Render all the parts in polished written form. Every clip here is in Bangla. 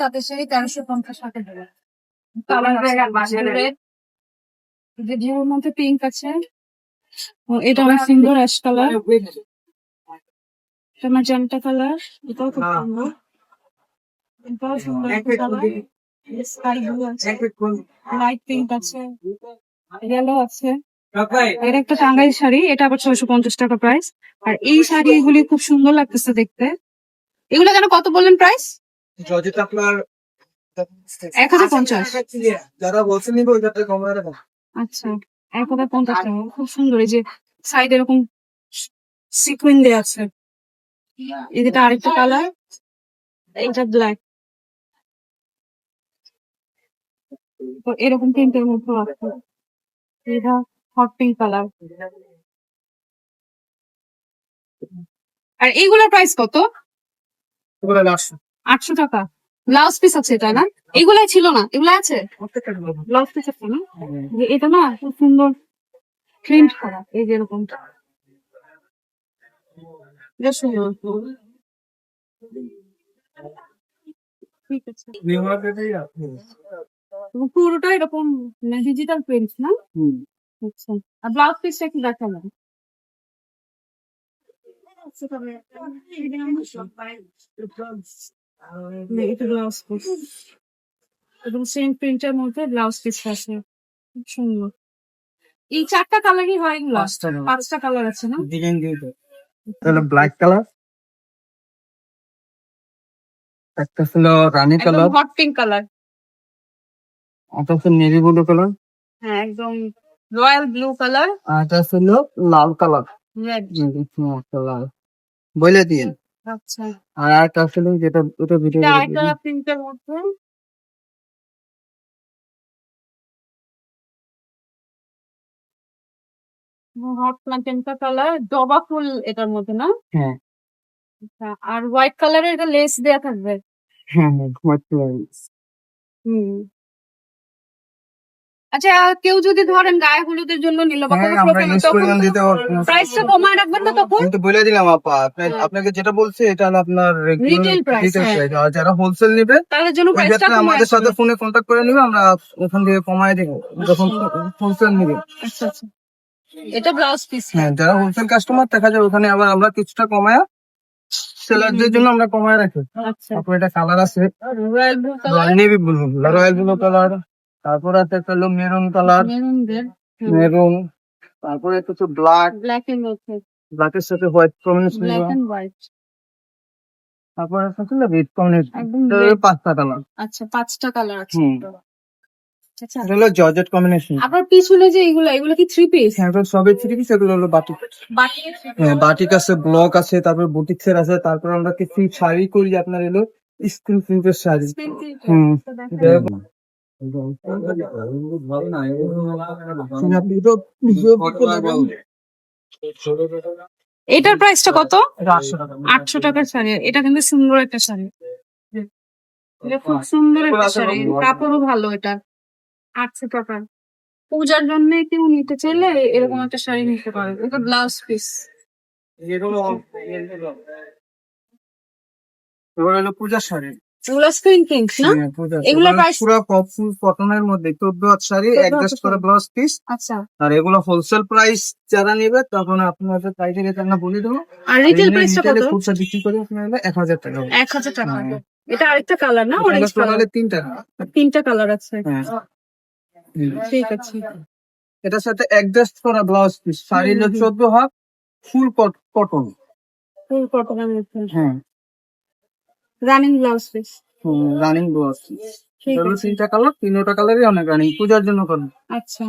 তাঁতের শাড়ি 1350 টাকা দেবে। কালার যে ব্লুর মধ্যে পিঙ্ক আছে, এটা অনেক সুন্দর অ্যাশ কালার, এটা ম্যাজেন্টা কালার, এটাও খুব সুন্দর, এটাও সুন্দর কালার, স্কাই ব্লু আছে, লাইট পিঙ্ক আছে, ইয়েলো আছে। এটা একটা টাঙ্গাইল শাড়ি, এটা আবার 650 টাকা প্রাইস। আর এই শাড়িগুলি খুব সুন্দর লাগতেছে দেখতে। এগুলো যেন কত বললেন প্রাইস? জর্জেট আপনার 1050। যারা বলছেন নিবে ওই যাতে কমায় রাখা। আচ্ছা, 1050 টাকা, খুব সুন্দর। এই যে সাইড এরকম সিকুইন দেয়া আছে। এটা আরেকটা কালার, এটা ব্ল্যাক, এরকম প্রিন্টের মধ্যে আছে। এটা হট পিঙ্ক কালার। আর এইগুলোর প্রাইস কত? এগুলো 800 800 টাকা। ব্লাউজ পিস আছে এটা না? এগুলাই ছিল না, এগুলো আছে ব্লাউজ পিস আছে না? যে এটা না খুব সুন্দর প্রিন্ট করা, এই যে এরকম, এটা সুন্দর। ঠিক আছে, নিউ মার্কেটেই আছে। পুরোটা এরকম ডিজিটাল প্রিন্ট না? আচ্ছা, আর ব্লাউজ পিসটা কি দেখালাম? এটা ব্লাউজ পিস, এবং সেম প্রিন্টের মধ্যে ব্লাউজ পিস আছে, খুব সুন্দর। এই 4টা কালারই হয় এগুলো? 5টা কালার আছে না? ডিজাইন দিয়ে দাও। তাহলে ব্ল্যাক কালার, একটা ছিল রানী কালার, হট পিঙ্ক কালার, একটা ছিল নেভি ব্লু কালার, হ্যাঁ একদম রয়্যাল ব্লু কালার, আর একটা ছিল লাল কালার। রেড। লাল বলে দিন। আচ্ছা, আর একটা ছিল যেটা ওটা ভিডিও এটা আরেকটা প্রিন্টের মধ্যে, হট ম্যাজেন্টা কালার, জবা ফুল এটার মধ্যে না? হ্যাঁ আচ্ছা, আর হোয়াইট কালারের এটা লেস দেয়া থাকবে। হ্যাঁ হ্যাঁ হোয়াইট কালার। হুম। আচ্ছা, কেউ যদি ধরেন গায়ে হলুদের জন্য নিল বা হ্যাঁ কোনো আমরা প্রোগ্রামে, ইউজ তখন পরিমাণ দিতে পারবো। প্রাইসটা কমায় রাখবেন না তখন? আমি তো বলে দিলাম আপা, আপনাকে যেটা বলছে এটা হলো আপনার রিটেল প্রাইস, রিটেল হ্যাঁ। প্রাইস। আর যারা হোলসেল নেবে তাদের জন্য ওই প্রাইসটা ক্ষেত্রে কমায় আমাদের সাথে আসবে। ফোনে কন্ট্যাক্ট করে নিবে, আমরা ওখান থেকে কমায় দেবো যখন হোলসেল নিবে। আচ্ছা আচ্ছা, এটা ব্লাউজ পিস। হ্যাঁ যারা হোলসেল কাস্টমার দেখা যায় ওখানে আবার আমরা কিছুটা কমায় সেলারদের জন্য আমরা কমায় রাখি। আচ্ছা, তারপর এটা কালার আছে royal blue colour, navy blue, royal blue colour, তারপর আছে একটা হলো maroon colour, maroon red, maroon, তারপরে একটা হচ্ছে ব্ল্যাক, ব্ল্যাক এর মধ্যে, ব্ল্যাকের সাথে white combination, black and white, তারপরে একটা হচ্ছে রেড কম্বিনেশন। একদম এটা red। হলো 5টা কালার। আচ্ছা, 5টা কালার আছে। হুম। আচ্ছা, এটা হলো জর্জেট কম্বিনেশন। আপনার পিছনে যে এগুলো কি 3 পিস? হ্যাঁ এগুলো সবই 3 পিস, এগুলো হলো বাটিক। বাটি? হ্যাঁ বাটিক আছে, ব্লক আছে, তারপর বুটিক্সের আছে, তারপর আমরা কিছু শাড়ি করি আপনার এলো স্ক্রিন প্রিন্টের শাড়ি। হুম। আপনি তো এটার প্রাইসটা কত? 800 টাকা। 800 টাকার শাড়ি। এটা কিন্তু সুন্দর একটা শাড়ি, এটা খুব সুন্দর একটা শাড়ি, কাপড়ও ভালো। এটা 800 টাকা। পূজার জন্য কেউ নিতে চাইলে এরকম একটা শাড়ি নিতে পারে। এটা ব্লাউজ পিস। এগুলো এগুলো হলো পূজার শাড়ি। এগুলো স্ক্রিন প্রিন্ট না? হ্যাঁ, পূজার। এগুলোর এগুলো প্রাইস? পুরো ফুল কটনের মধ্যে 14 হাত শাড়ি, 14 অ্যাডজাস্ট করা ব্লাউজ পিস। আচ্ছা, আর এগুলো হোলসেল প্রাইস যারা নেবে তখন আপনাদের প্রাইসের রেট আমরা বলে দেবো। আর রিটেল প্রাইসটা কত? রিটেলে খুচরা বিক্রি করে আপনার হলো 1000 টাকা। 1000 টাকা। হ্যাঁ। এটা আরেকটা কালার না? Orange colour. টোটালে 3টা। 3টা কালার আছে। হ্যাঁ। ঠিক আছে। এটার সাথে অ্যাডজাস্ট করা ব্লাউজ পিস, শাড়ি হলো 14 হাত, ফুল কটন। ফুল কটনের মধ্যে হ্যাঁ running blouse piece. Running blouse piece. ঠিক এগুলো আছে। 3টা কালার, 3টা কালারই অনেক রানিং, পূজার জন্য করেন। আচ্ছা,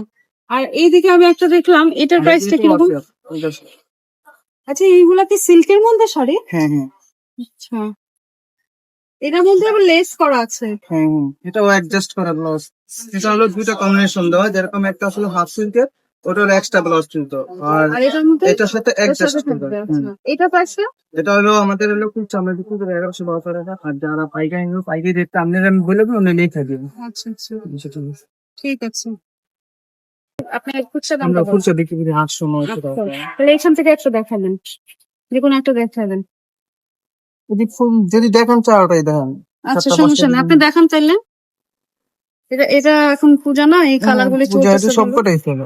আর এইদিকে আমি একটা দেখলাম, এটার প্রাইসটা কিরকম? আচ্ছা, এইগুলা কি সিল্কের মধ্যে শাড়ি? হ্যাঁ হ্যাঁ আচ্ছা, এটার মধ্যে আবার লেস করা আছে। হ্যাঁ হ্যাঁ, এটাও অ্যাডজাস্ট করা ব্লাউজ। এটা হলো 2টা কম্বিনেশন দেওয়া, যেরকম একটা আসলে হাফ সিল্কের, ওটা হলো এক্সট্রা ব্লাউজ কিন্তু, আর আর এটার মধ্যে এটার সাথে এটার অ্যাডজাস্ট সাথে করবে। থাকবে। আচ্ছা, এটা প্রাইসটা? এটা হলো আমাদের হলো খুব চামড়া বিক্রি করে 1112 টাকা, আর যারা পাইকারি নেবে পাইকারি রেটটা আপনারা আমি বলে দেবো, উনি লিখে দেবেন। আচ্ছা আচ্ছা, ঠিক আছে। আপনি খুচরা দামটা আমরা বলুন। খুচরা বিক্রি করি 800-900 টাকা। তাহলে এখান থেকে একটা দেখাবেন, যে কোনো একটা দেখাবেন। যদি দেখেন চার ওটাই দেখেন। আচ্ছা সমস্যা নেই, আপনি দেখান চাইলে। এটা এটা এখন পূজা না, এই কালার গুলি চলতেছে সব কটাই ছিল।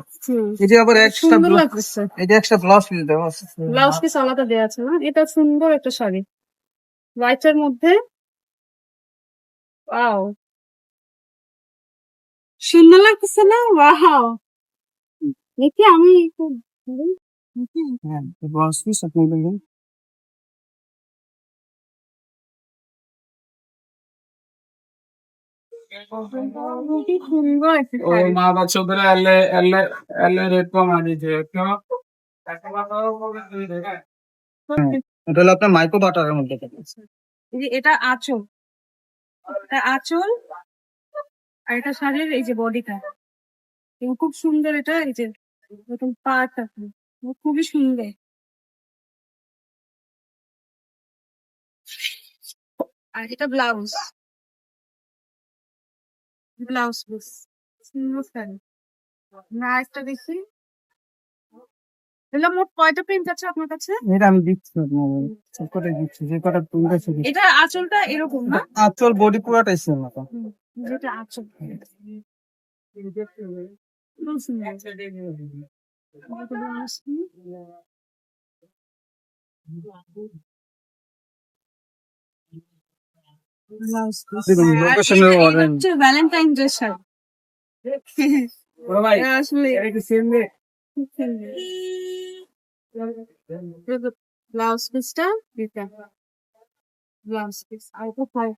এই যে আবার এক্সট্রা সুন্দর লাগতেছে। এই যে এক্সট্রা ব্লাউজ পিস দেওয়া আছে। ব্লাউজ পিস আলাদা দেওয়া আছে না? এটা সুন্দর একটা শাড়ি হোয়াইট এর মধ্যে। ওয়াও, সুন্দর লাগতেছে না? ওয়াও, দেখি আমি একটু দেখি। হ্যাঁ, ব্লাউজ পিস আপনি দেখবেন। কি সুন্দর একটা ওই শাড়ি। মা বাচ্চাদের এলে এলে এলে রেট কমা দিয়েছে কেন? এটা হলো আপনার মাইক্রো বাটারের মধ্যে। এই যে এটা আঁচল, এটা আঁচল, আর এটা শাড়ির এই যে বডিটা খুব সুন্দর। এটা এই যে এরকম পার্ট আছে, খুবই সুন্দর। আর এটা ব্লাউজ, ব্লাউজ পিস সুন্দর শাড়ি। না একটা দেখি, এগুলো মোট কয়টা প্রিন্ট আছে আপনার কাছে? এটা আমি দিচ্ছি আপনাকে, সব কটাই দিচ্ছি, যে কটা তুলতে ছিল। এটা আঁচলটা এরকম না? আচল বডি পুরাটাই সেম মতো। যেটা আঁচল খুব সুন্দর। Blouse piece. দেখুন, লোকেশনের অরেঞ্জ। Valentine dress sari. বড় ভাই আসলে এটা কি সেম রে? খুব সুন্দর। ব্লাউজ পিসটা এটা ব্লাউজ পিস। আর এটা শাড়ি।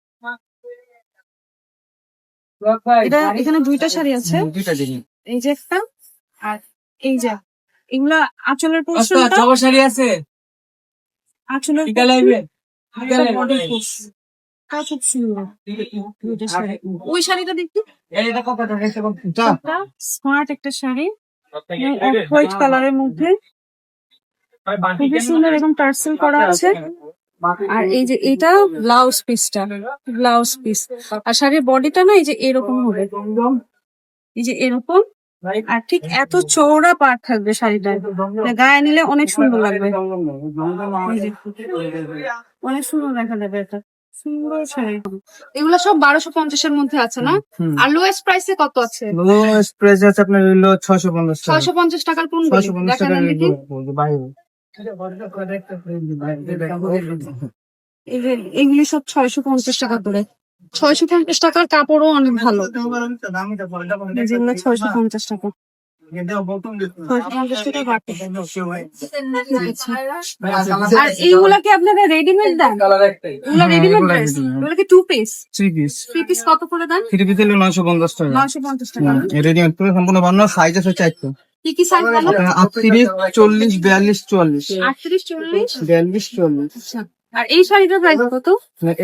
এটা এখানে দুইটা শাড়ি আছে, দুইটা দিন। এই যে একটা আর এই যে, এগুলা আঁচলের আচ্ছা পোর্শনটা, সবার শাড়ি আছে আঁচলের বিকালে আইবে এটা বডি পোর্শন। তা খুব সুন্দর দুইটা শাড়ি। ওই শাড়িটা দেখি, এটা কত টাকা হইছে কোন? একটা স্মার্ট একটা শাড়ি হোয়াইট কালারের মধ্যে, খুবই সুন্দর, এবং টার্সেল করা আছে। আর এই যে এটা ব্লাউজ পিসটা, ব্লাউজ পিস। আর শাড়ির বডিটা না এই যে এরকম হবে, এই যে এরকম। আর ঠিক এত চওড়া পাড় থাকবে শাড়িটা, গায়ে নিলে অনেক সুন্দর লাগবে। এই যে, অনেক সুন্দর দেখা যাবে এটা, সুন্দর শাড়ি। এগুলো সব 1250 এর মধ্যে আছে না? আর লোয়েস্ট প্রাইসে কত আছে? লোয়েস্ট প্রাইস আছে আপনার হলো 650 টাকা। 650 টাকার কোন 650 দেখান টাকা দেখি। বাইরে। এই যে এগুলি সব 650 টাকা করে। 650 টাকার কাপড়ও অনেক ভালো, যেগুলো 650 টাকা। 650 টাকা বাড়তে। আর এইগুলা কি আপনারা রেডিমেড দেন? কালার একটাই। এগুলা রেডিমেড এগুলা ড্রেস? readymade। এগুলা কি টু পিস? 3 পিস। 3 পিস কত করে দেন? 3 পিস হলো 950 টাকা। 950 টাকা। রেডিমেড পুরো সম্পূর্ণ বানানো, সাইজ আছে 4টা। কি কি সাইজ বলো? 38, 40, 42, 44। 38, 40। 42, 44। আচ্ছা। আর এই শাড়িটার প্রাইস কত?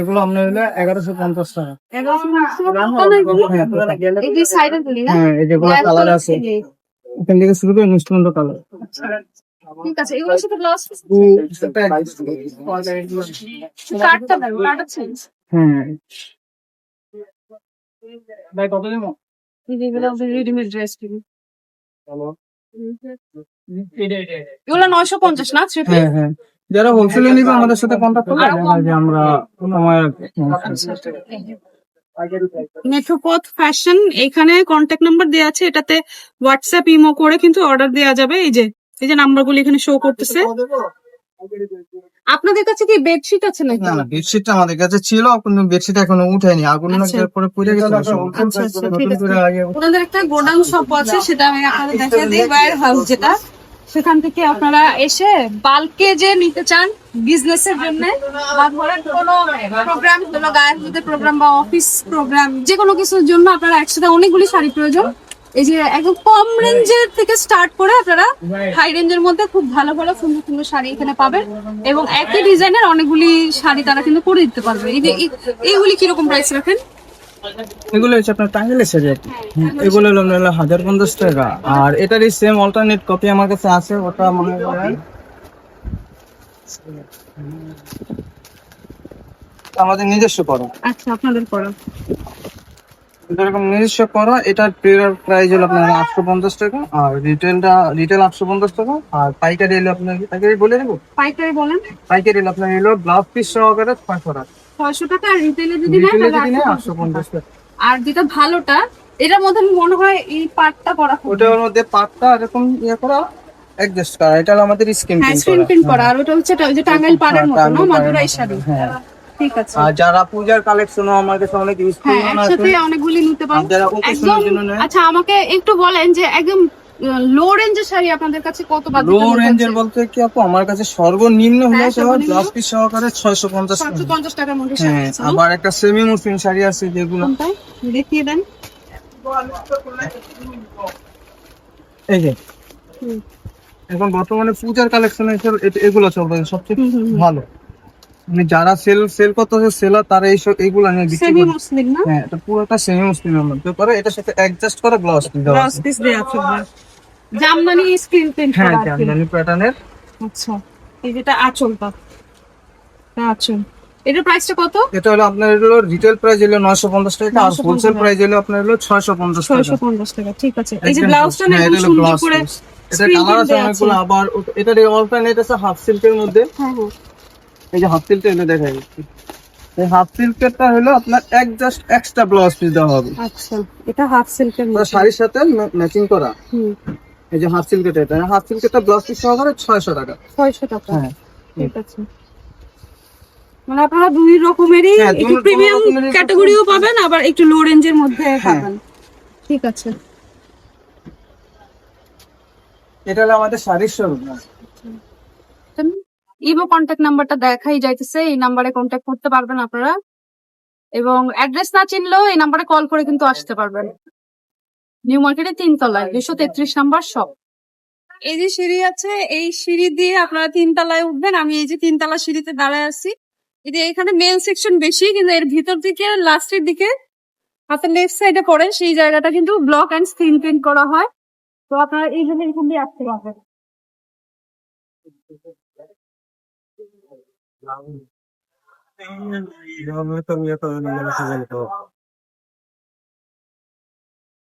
এগুলো আপনার হলো 1150 টাকা। 1150 এই যে সাইডের গুলি না? হ্যাঁ, এই যেগুলো কালার আছে, এখান থেকে শুরু করে মিষ্টি মতো কালার। ঠিক আছে, এগুলোর সাথে ব্লাউজ পিস কাটটা দেবো, কাট আছে। হ্যাঁ, ভাই কত দেব? এই যে এগুলো রেডিমেড ড্রেস কিনি। এগুলো 950 না? Three piece? হ্যাঁ, হ্যাঁ। যারা হোলসেলে নিবে আমাদের সাথে কন্ট্যাক্ট করলে দেখা যায় যে আমরা সময় মেঠোপথ ফ্যাশন, এখানে কন্ট্যাক্ট নাম্বার দেওয়া আছে, এটাতে হোয়াটসঅ্যাপ ইমো করে কিন্তু অর্ডার দেওয়া যাবে। এই যে নাম্বারগুলো এখানে শো করতেছে। আপনাদের কাছে কি বেডশিট আছে নাকি? না, বেডশিটটা আমাদের কাছে ছিল, কিন্তু বেডশিট এখনো উঠায়নি, আগুন আচ্ছা। লাগার পরে পুড়ে গেছে। আচ্ছা, আচ্ছা, ঠিক নতুন আছে। করে আগে ওনাদের একটা গোডাউন শপ আছে, সেটা আমি আপনাদের দেখিয়ে দিই, ওয়্যার হাউস যেটা। সেখান থেকে আপনারা এসে বাল্কে যে নিতে চান বিজনেসের জন্য, বা ধরেন কোনো প্রোগ্রাম, কোনো গায়ের মধ্যে প্রোগ্রাম বা অফিস প্রোগ্রাম, যে কোনো কিছুর জন্য আপনারা একসাথে অনেকগুলি শাড়ি প্রয়োজন। এই যে একদম কম রেঞ্জের থেকে স্টার্ট করে আপনারা হাই রেঞ্জের মধ্যে খুব ভালো ভালো সুন্দর সুন্দর শাড়ি এখানে পাবেন, এবং একই ডিজাইনের অনেকগুলি শাড়ি তারা কিন্তু করে দিতে পারবে। এই যে এইগুলি কিরকম প্রাইস রাখেন? এগুলো হচ্ছে আপনার টাঙ্গেলের শাড়ি আর কি। এগুলো হলো আপনার 1050 টাকা। আর এটারই সেম অল্টারনেট কপি আমার কাছে আছে, ওটা মনে করেন আমাদের নিজস্ব করা। আচ্ছা, আপনাদের করা। এরকম নিজস্ব করা, এটার প্রাইস হলো আপনার 850 টাকা, আর রিটেল 850 টাকা, আর পাইকারি হলো আপনার, পাইকারি বলে দেবো, পাইকারি বলেন। পাইকারি হলো আপনার হলো ব্লাউজ পিস সহকারে 600 টাকা। 600 টাকা, আর রিটেলে যদি নেয় রিটেলে তাহলে যদি নেয় 850 850 টাকা। আর যেটা ভালোটা, এটার মধ্যে মনে হয় এই পার্টটা করা হবে। ওটার মধ্যে পাটটা এরকম ইয়ে করা অ্যাডজাস্ট করা, এটা হলো আমাদের স্ক্রিন হ্যাঁ, প্রিন্ট স্ক্রিন করা। প্রিন্ট করা। আর ওটা হচ্ছে ওই যে টাঙ্গাইল পাড়ের মতো না, মাদুরাই শাড়ি। হ্যাঁ। ঠিক আছে। আর যারা পূজার কালেকশনও আমার কাছে অনেক ইউজফুল হ্যাঁ, একসাথে অনেকগুলি নিতে পারেন। যারা occasion এর জন্য নেয়। আচ্ছা, আমাকে একটু বলেন যে একদম লো রেঞ্জের শাড়ি আপনাদের কাছে কত লো বাজেটের রেঞ্জের বলতে কি আপু, আমার কাছে সর্বনিম্ন হলে হ্যাঁ, সর্বনিম্ন? ব্লাউজ পিস সহকারে 650 টাকা। 750 টাকার মধ্যে শাড়ি হ্যাঁ, আছে না? আবার একটা সেমি মসলিন শাড়ি আছে যেগুলো কোনটায়? দেখিয়ে দেন। এই যে হুম। এখন বর্তমানে পূজার কালেকশন এগুলো চলবে সবচেয়ে হুম, হুম, হুম। ভালো। মানে যারা সেল করতেছে সেলার, তারা এইগুলো নিয়ে বিক্রি সেমি করে। মুসলিম না? হ্যাঁ, এটা পুরোটা সেমি মুসলিমের মধ্যে করে, এটার সাথে অ্যাডজাস্ট করে ব্লাউজ পিস দেওয়া ব্লাউজ আছে। পিস দেয়া আছে। জামদানি স্ক্রিন প্রিন্ট হ্যাঁ, করা আছে। জামদানি প্যাটার্নের। আচ্ছা, এই যেটা আঁচলটা, এটা আঁচল। এটার প্রাইসটা কত? এটা হলো আপনার হলো রিটেল প্রাইস হলো 950 টাকা, আর 950 হোলসেল টাকা। প্রাইস হলো আপনার হলো 650 টাকা। 650 টাকা। ঠিক আছে। এই যে একদম ব্লাউজটা না হ্যাঁ, একদম এটা হলো সুন্দর ব্লাউজ করে পিস। এটা স্ক্রিন কালার প্রিন্ট আছে দেয়া আছে। অনেকগুলো, আবার এটার অল্টারনেট আছে হাফ সিল্কের মধ্যে। হ্যাঁ, হ্যাঁ। এই যে হাফ সিল্ক এনে দেখাই দিচ্ছি। এই হাফ সিল্কেরটা হলো আপনার জাস্ট এক্সট্রা ব্লাউজ পিস দেওয়া হবে, আচ্ছা, এটা হাফ সিল্কের পুরো মধ্যে। শাড়ির সাথে ম্যাচিং করা। হুম, এই যে হাফ সিল্কের, এটা হাফ সিল্কেরটা ব্লাউজ পিস সহকারে 600 টাকা। 600 টাকা। হ্যাঁ, ঠিক আছে। মানে আপনারা দুই রকমেরই হ্যাঁ, একটু দুই প্রিমিয়াম রকমেরই ক্যাটাগরিও পাবেন, আবার একটু লো রেঞ্জের মধ্যে পাবেন। ঠিক আছে। এটা হলো আমাদের শাড়ির শোরুম। ইভো কন্ট্যাক্ট নাম্বারটা দেখাই যাইতেছে, এই নাম্বারে কন্ট্যাক্ট করতে পারবেন আপনারা, এবং অ্যাড্রেস না চিনলেও এই নাম্বারে কল করে কিন্তু আসতে পারবেন। নিউ মার্কেটে 3 তলায় 233 নাম্বার শপ। এই যে সিঁড়ি আছে, এই সিঁড়ি দিয়ে আপনারা 3 তলায় উঠবেন। আমি এই যে 3 তলা সিঁড়িতে দাঁড়ায় আছি। এই যে এখানে মেল সেকশন বেশি, কিন্তু এর ভিতর দিকে লাস্টের দিকে হাতের লেফট সাইডে পড়ে সেই জায়গাটা কিন্তু ব্লক এন্ড স্ক্রিন প্রিন্ট করা হয়। তো আপনারা এই জন্য এখান দিয়ে আসতে পারবেন। Yo me estoy viendo en el